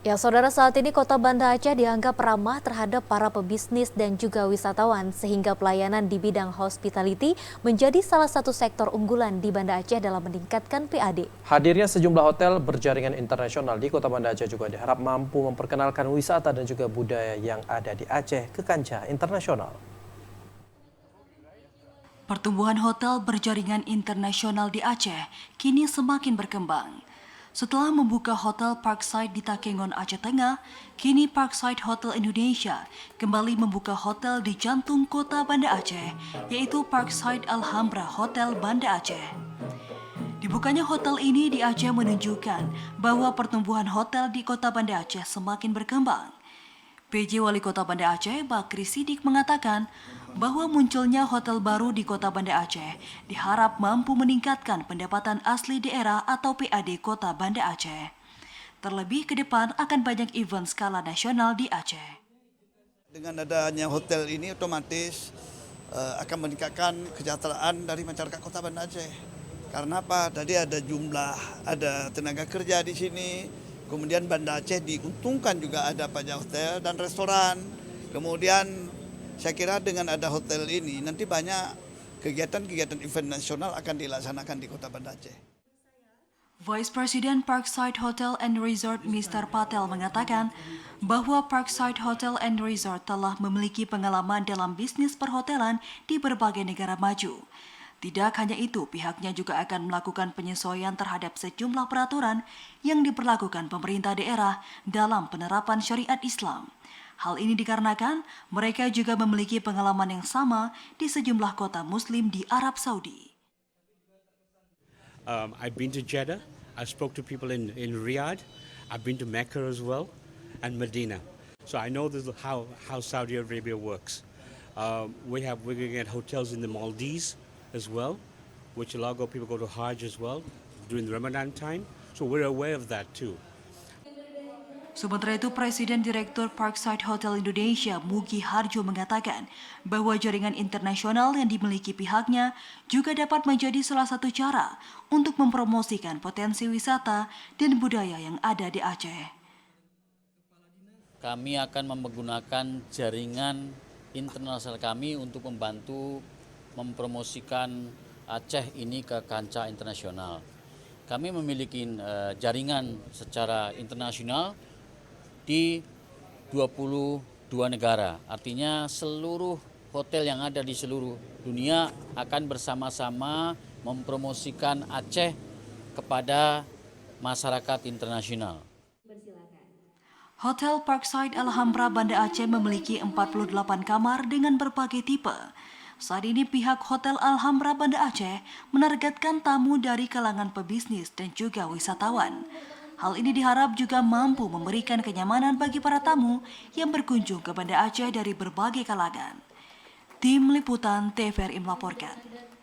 Ya, saudara, saat ini Kota Banda Aceh dianggap ramah terhadap para pebisnis dan juga wisatawan, sehingga pelayanan di bidang hospitality menjadi salah satu sektor unggulan di Banda Aceh dalam meningkatkan PAD. Hadirnya sejumlah hotel berjaringan internasional di Kota Banda Aceh juga diharap mampu memperkenalkan wisata dan juga budaya yang ada di Aceh ke kancah internasional. Pertumbuhan hotel berjaringan internasional di Aceh kini semakin berkembang. Setelah membuka Hotel Parkside di Takengon, Aceh Tengah, kini Parkside Hotel Indonesia kembali membuka hotel di jantung kota Banda Aceh, yaitu Parkside Alhambra Hotel Banda Aceh. Dibukanya hotel ini di Aceh menunjukkan bahwa pertumbuhan hotel di kota Banda Aceh semakin berkembang. PJ Wali Kota Banda Aceh, Bakri Sidik, mengatakan bahwa munculnya hotel baru di Kota Banda Aceh diharap mampu meningkatkan pendapatan asli daerah atau PAD Kota Banda Aceh. Terlebih ke depan akan banyak event skala nasional di Aceh. Dengan adanya hotel ini otomatis akan meningkatkan kesejahteraan dari masyarakat Kota Banda Aceh. Karena apa? Tadi ada tenaga kerja di sini. Kemudian Banda Aceh diuntungkan juga ada pajak hotel dan restoran. Kemudian saya kira dengan ada hotel ini nanti banyak kegiatan-kegiatan event nasional akan dilaksanakan di Kota Banda Aceh. Vice President Parkside Hotel and Resort Mr. Patel mengatakan bahwa Parkside Hotel and Resort telah memiliki pengalaman dalam bisnis perhotelan di berbagai negara maju. Tidak hanya itu, pihaknya juga akan melakukan penyesuaian terhadap sejumlah peraturan yang diberlakukan pemerintah daerah dalam penerapan syariat Islam. Hal ini dikarenakan mereka juga memiliki pengalaman yang sama di sejumlah kota muslim di Arab Saudi. I've been to Jeddah. I spoke to people in Riyadh. I've been to Mecca as well, and Medina. So I know this is how Saudi Arabia works. We're going to get hotels in the Maldives as well, which a lot of people go to Hajj as well during the Ramadan time. So we're aware of that too. Sementara itu, Presiden Direktur Parkside Hotel Indonesia, Mugi Harjo, mengatakan bahwa jaringan internasional yang dimiliki pihaknya juga dapat menjadi salah satu cara untuk mempromosikan potensi wisata dan budaya yang ada di Aceh. Kami akan menggunakan jaringan internasional kami untuk membantu mempromosikan Aceh ini ke kancah internasional. Kami memiliki jaringan secara internasional di 22 negara. Artinya seluruh hotel yang ada di seluruh dunia akan bersama-sama mempromosikan Aceh kepada masyarakat internasional. Hotel Parkside Alhambra Banda Aceh memiliki 48 kamar dengan berbagai tipe. Saat ini pihak Hotel Alhambra Banda Aceh menargetkan tamu dari kalangan pebisnis dan juga wisatawan. Hal ini diharap juga mampu memberikan kenyamanan bagi para tamu yang berkunjung ke Banda Aceh dari berbagai kalangan. Tim Liputan TVRI melaporkan.